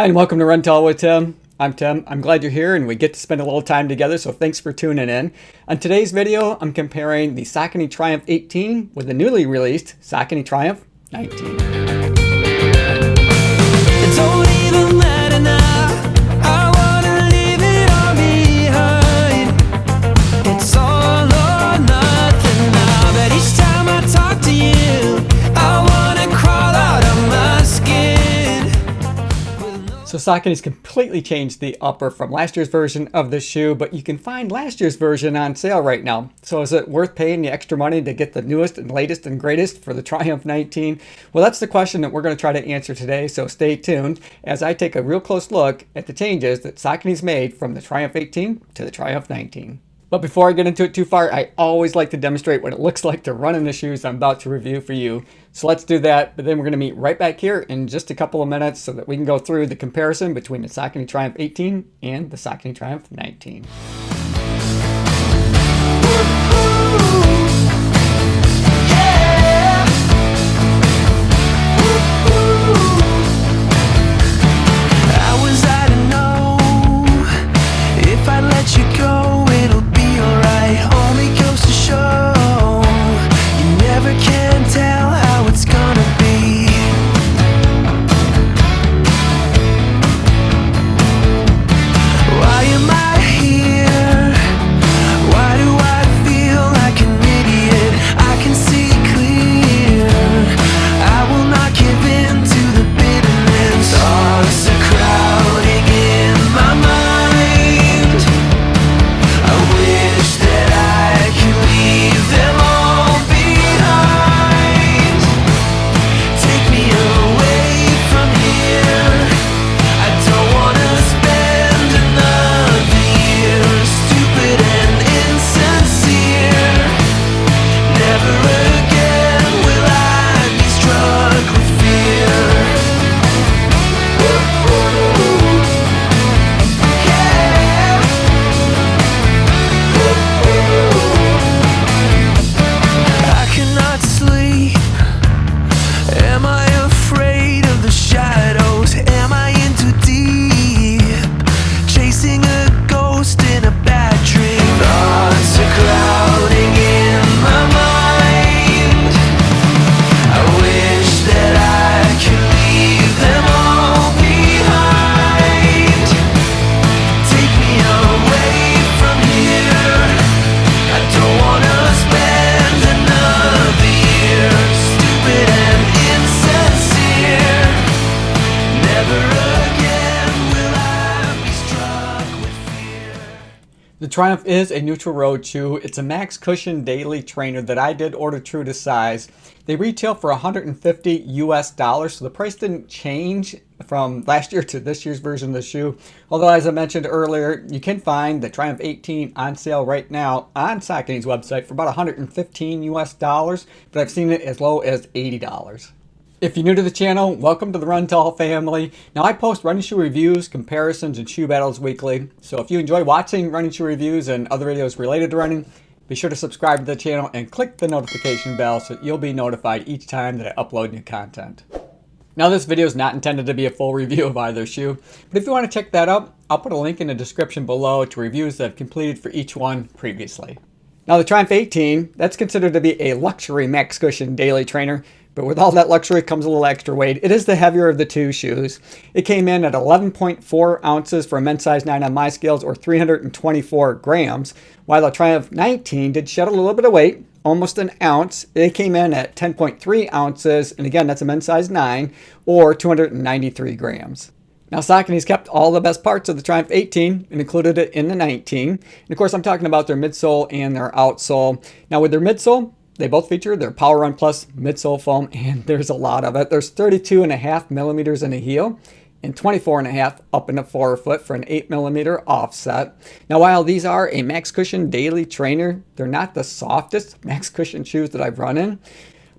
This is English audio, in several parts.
Hi, and welcome to Run Tall with Tim. I'm Tim. I'm glad you're here and we get to spend a little time together, so thanks for tuning in. On today's video, I'm comparing the Saucony Triumph 18 with the newly released Saucony Triumph 19. Don't even matter now. I wanna leave it all behind. It's all or nothing now. But each time I talk to you, I wanna crawl out of my skin. So Saucony's completely changed the upper from last year's version of this shoe, but you can find last year's version on sale right now. So is it worth paying the extra money to get the newest and latest and greatest for the Triumph 19? Well, that's the question that we're going to try to answer today, so stay tuned as I take a real close look at the changes that Saucony's made from the Triumph 18 to the Triumph 19. But before I get into it too far, I always like to demonstrate what it looks like to run in the shoes I'm about to review for you. So let's do that, but then we're going to meet right back here in just a couple of minutes so that we can go through the comparison between the Saucony Triumph 18 and the Saucony Triumph 19. How was I to know if I let you go, it'll be alright? Only goes to show you never can tell how it's gonna be. Why am I here? Why do I feel like an idiot? I can see clear. I will not give in to the bitterness. Thoughts are crowding in my mind. I wish that I could leave them all behind. Take me away from here. I don't wanna spend another year stupid and insincere. Never again will I be struck with fear. I cannot sleep. Am I afraid of the shadows? Am I in too deep? Chasing a ghost in a bad dream. Thoughts are crowding in my mind. I wish that I could leave them all behind. Take me away from here. I don't wanna spend another year stupid and insincere. Never again will I be struck with fear. The Triumph is a neutral road shoe. It's a max cushion daily trainer that I did order true to size. They retail for $150 US, so the price didn't change from last year to this year's version of the shoe. Although, as I mentioned earlier, you can find the Triumph 18 on sale right now on Saucony's website for about $115 US, but I've seen it as low as $80. If you're new to the channel, welcome to the Run Tall family. Now I post running shoe reviews, comparisons, and shoe battles weekly. So if you enjoy watching running shoe reviews and other videos related to running, be sure to subscribe to the channel and click the notification bell so you'll be notified each time that I upload new content. Now this video is not intended to be a full review of either shoe, but if you want to check that out, I'll put a link in the description below to reviews that I've completed for each one previously. Now the Triumph 18, that's considered to be a luxury max cushion daily trainer, but with all that luxury comes a little extra weight. It is the heavier of the two shoes. It came in at 11.4 ounces for a men's size 9 on my scales, or 324 grams, while the Triumph 19 did shed a little bit of weight, almost an ounce. It came in at 10.3 ounces, and again, that's a men's size 9, or 293 grams. Now Saucony's kept all the best parts of the Triumph 18 and included it in the 19. And of course, I'm talking about their midsole and their outsole. Now with their midsole, they both feature their Power Run Plus midsole foam, and there's a lot of it. There's 32.5 millimeters in the heel and 24.5 up in the forefoot for an 8 millimeter offset. Now, while these are a max cushion daily trainer, they're not the softest max cushion shoes that I've run in.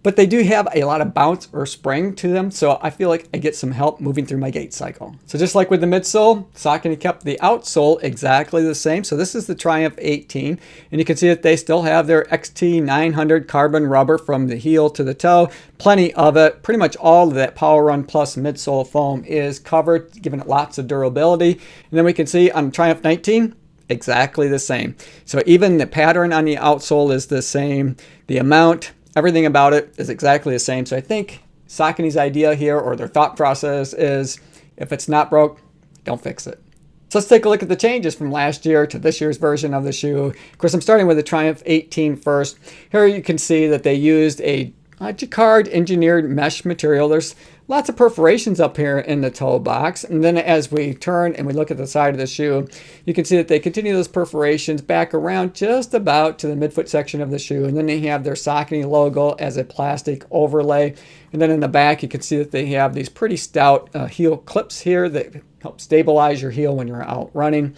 but they do have a lot of bounce or spring to them, so I feel like I get some help moving through my gait cycle. So just like with the midsole, Saucony kept the outsole exactly the same. So this is the Triumph 18, and you can see that they still have their XT900 carbon rubber from the heel to the toe. Plenty of it. Pretty much all of that Power Run Plus midsole foam is covered, giving it lots of durability. And then we can see on Triumph 19, exactly the same. So even the pattern on the outsole is the same. The amount, everything about it is exactly the same. So I think Saucony's idea here, or their thought process, is if it's not broke, don't fix it. So let's take a look at the changes from last year to this year's version of the shoe. Of course, I'm starting with the Triumph 18 first. Here you can see that they used a jacquard engineered mesh material. There's lots of perforations up here in the toe box, and then as we turn and we look at the side of the shoe, you can see that they continue those perforations back around just about to the midfoot section of the shoe, and then they have their Saucony logo as a plastic overlay. And then in the back you can see that they have these pretty stout heel clips here that help stabilize your heel when you're out running.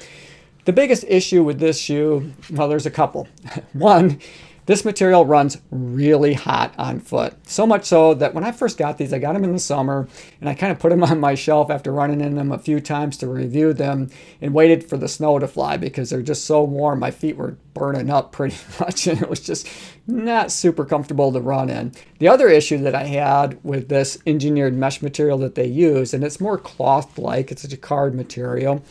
The biggest issue with this shoe, well, there's a couple. One, this material runs really hot on foot. So much so that when I first got these, I got them in the summer and I kind of put them on my shelf after running in them a few times to review them and waited for the snow to fly because they're just so warm. My feet were burning up pretty much and it was just not super comfortable to run in. The other issue that I had with this engineered mesh material that they use, and it's more cloth-like, it's a jacquard material,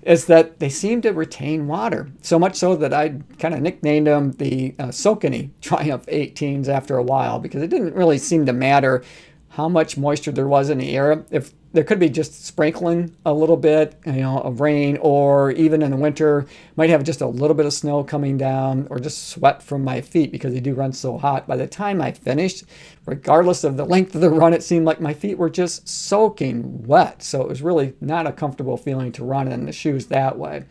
is that they seem to retain water. So much so that I kind of nicknamed them the Saucony Triumph 18s after a while, because it didn't really seem to matter how much moisture there was in the air. If there could be just sprinkling a little bit, of rain, or even in the winter, might have just a little bit of snow coming down, or just sweat from my feet because they do run so hot. By the time I finished, regardless of the length of the run, it seemed like my feet were just soaking wet. So it was really not a comfortable feeling to run in the shoes that way.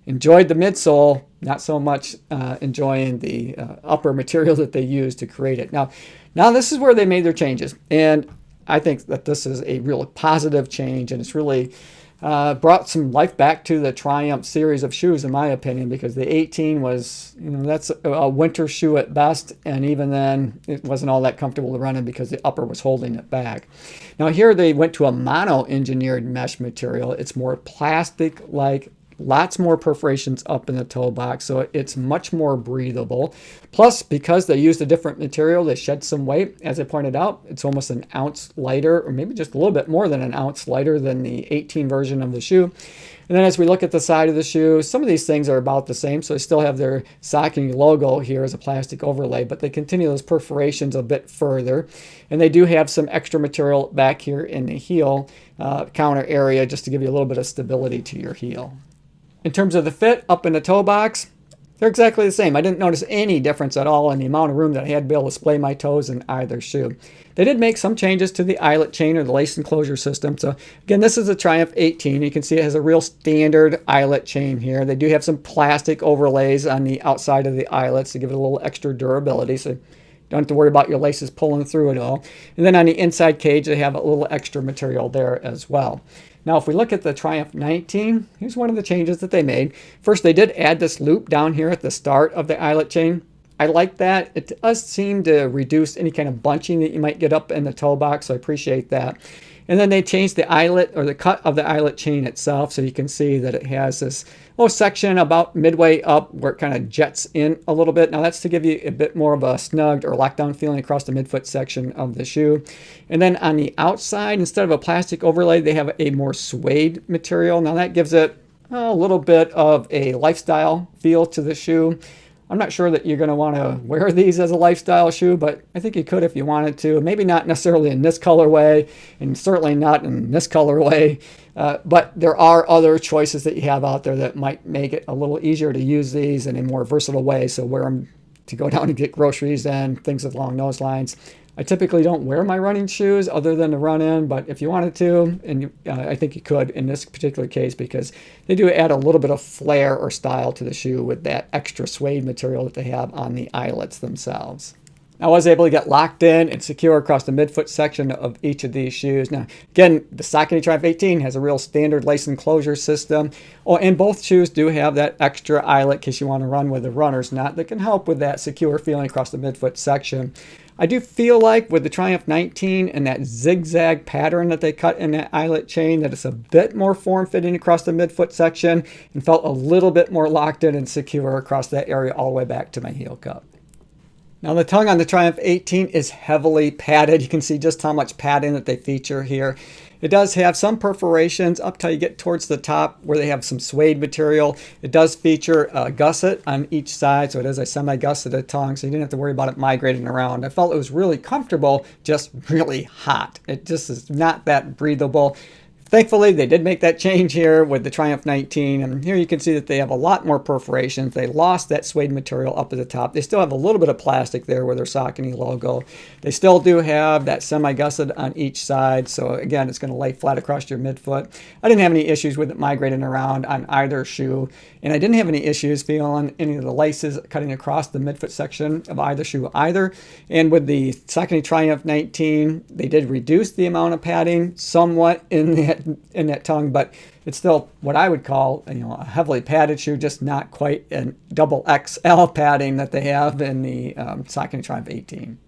Enjoyed the midsole, not so much enjoying the upper material that they used to create it. Now this is where they made their changes, and I think that this is a real positive change, and it's really brought some life back to the Triumph series of shoes, in my opinion, because the 18 was, that's a winter shoe at best, and even then it wasn't all that comfortable to run in because the upper was holding it back. Now here they went to a mono-engineered mesh material. It's more plastic-like, lots more perforations up in the toe box, so it's much more breathable. Plus, because they used a different material, they shed some weight. As I pointed out, it's almost an ounce lighter, or maybe just a little bit more than an ounce lighter than the 18 version of the shoe. And then as we look at the side of the shoe, some of these things are about the same, so they still have their Saucony logo here as a plastic overlay, but they continue those perforations a bit further. And they do have some extra material back here in the heel counter area just to give you a little bit of stability to your heel. In terms of the fit up in the toe box, they're exactly the same. I didn't notice any difference at all in the amount of room that I had to be able to display my toes in either shoe. They did make some changes to the eyelet chain or the lace enclosure system. So again, this is a Triumph 18. You can see it has a real standard eyelet chain here. They do have some plastic overlays on the outside of the eyelets to give it a little extra durability. So you don't have to worry about your laces pulling through it all. And then on the inside cage, they have a little extra material there as well. Now, if we look at the Triumph 19, here's one of the changes that they made. First, they did add this loop down here at the start of the eyelet chain. I like that. It does seem to reduce any kind of bunching that you might get up in the toe box, so I appreciate that. And then they changed the eyelet, or the cut of the eyelet chain itself, so you can see that it has this little section about midway up where it kind of jets in a little bit. Now that's to give you a bit more of a snugged or lockdown feeling across the midfoot section of the shoe. And then on the outside, instead of a plastic overlay, they have a more suede material. Now that gives it a little bit of a lifestyle feel to the shoe. I'm not sure that you're going to want to wear these as a lifestyle shoe, but I think you could if you wanted to. Maybe not necessarily in this colorway, and certainly not in this colorway. But there are other choices that you have out there that might make it a little easier to use these in a more versatile way. So wear them to go down and get groceries and things along those lines. I typically don't wear my running shoes other than to run in, but if you wanted to, and I think you could in this particular case, because they do add a little bit of flair or style to the shoe with that extra suede material that they have on the eyelets themselves. I was able to get locked in and secure across the midfoot section of each of these shoes. Now, again, the Saucony Triumph 18 has a real standard lace enclosure system. Oh, and both shoes do have that extra eyelet in case you want to run with the runner's knot that can help with that secure feeling across the midfoot section. I do feel like with the Triumph 19 and that zigzag pattern that they cut in that eyelet chain, that it's a bit more form-fitting across the midfoot section and felt a little bit more locked in and secure across that area all the way back to my heel cup. Now the tongue on the Triumph 18 is heavily padded. You can see just how much padding that they feature here. It does have some perforations up till you get towards the top where they have some suede material. It does feature a gusset on each side, so it is a semi-gusseted tongue, so you didn't have to worry about it migrating around. I felt it was really comfortable, just really hot. It just is not that breathable. Thankfully, they did make that change here with the Triumph 19, and here you can see that they have a lot more perforations. They lost that suede material up at the top. They still have a little bit of plastic there with their Saucony logo. They still do have that semi-gusset on each side, so again, it's going to lay flat across your midfoot. I didn't have any issues with it migrating around on either shoe, and I didn't have any issues feeling any of the laces cutting across the midfoot section of either shoe either. And with the Saucony Triumph 19, they did reduce the amount of padding somewhat in that tongue, but it's still what I would call, a heavily padded shoe, just not quite a double XL padding that they have in the Saucony Triumph 18.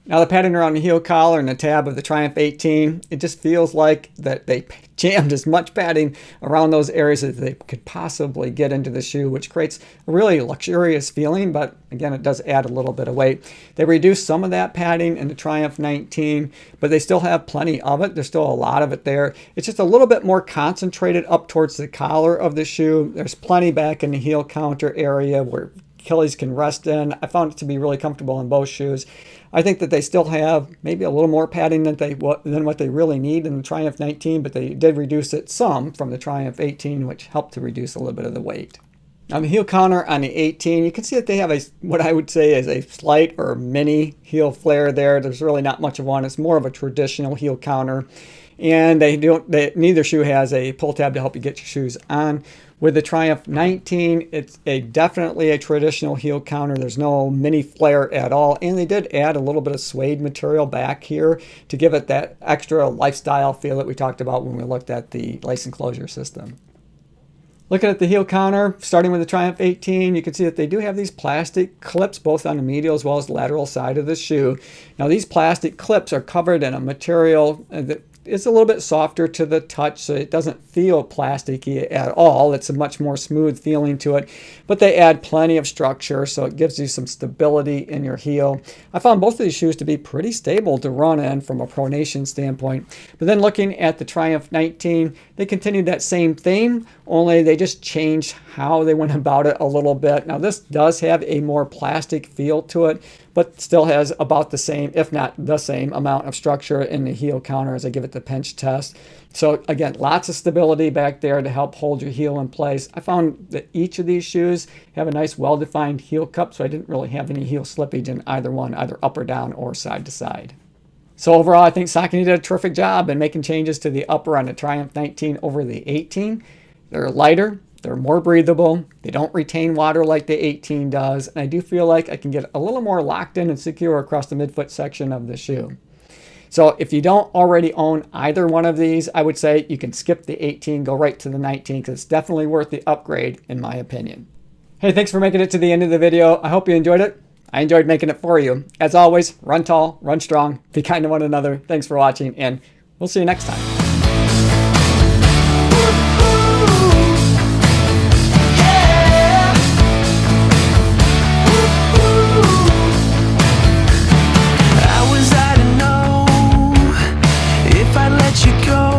Now the padding around the heel collar and the tab of the Triumph 18, it just feels like that they jammed as much padding around those areas as they could possibly get into the shoe, which creates a really luxurious feeling, but again, it does add a little bit of weight. They reduced some of that padding in the Triumph 19, but they still have plenty of it. There's still a lot of it there. It's just a little bit more concentrated up towards the collar of the shoe. There's plenty back in the heel counter area where Achilles can rest in. I found it to be really comfortable in both shoes. I think that they still have maybe a little more padding than what they really need in the Triumph 19, but they did reduce it some from the Triumph 18, which helped to reduce a little bit of the weight. On the heel counter on the 18, you can see that they have what I would say is a slight or mini heel flare there. There's really not much of one. It's more of a traditional heel counter. And neither shoe has a pull tab to help you get your shoes on. With the Triumph 19, it's definitely a traditional heel counter. There's no mini flare at all. And they did add a little bit of suede material back here to give it that extra lifestyle feel that we talked about when we looked at the lace enclosure system. Looking at the heel counter, starting with the Triumph 18, you can see that they do have these plastic clips both on the medial as well as the lateral side of the shoe. Now these plastic clips are covered in a material that is a little bit softer to the touch, so it doesn't feel plasticky at all. It's a much more smooth feeling to it, but they add plenty of structure, so it gives you some stability in your heel. I found both of these shoes to be pretty stable to run in from a pronation standpoint. But then looking at the Triumph 19, they continued that same theme, only they just changed how they went about it a little bit. Now this does have a more plastic feel to it, but still has about the same, if not the same, amount of structure in the heel counter as I give it the pinch test. So again, lots of stability back there to help hold your heel in place. I found that each of these shoes have a nice well-defined heel cup, so I didn't really have any heel slippage in either one, either up or down or side to side. So overall, I think Saucony did a terrific job in making changes to the upper on the Triumph 19 over the 18. They're lighter. They're more breathable. They don't retain water like the 18 does. And I do feel like I can get a little more locked in and secure across the midfoot section of the shoe. So if you don't already own either one of these, I would say you can skip the 18, go right to the 19, because it's definitely worth the upgrade in my opinion. Hey, thanks for making it to the end of the video. I hope you enjoyed it. I enjoyed making it for you. As always, run tall, run strong, be kind to one another. Thanks for watching, and we'll see you next time. Let you go.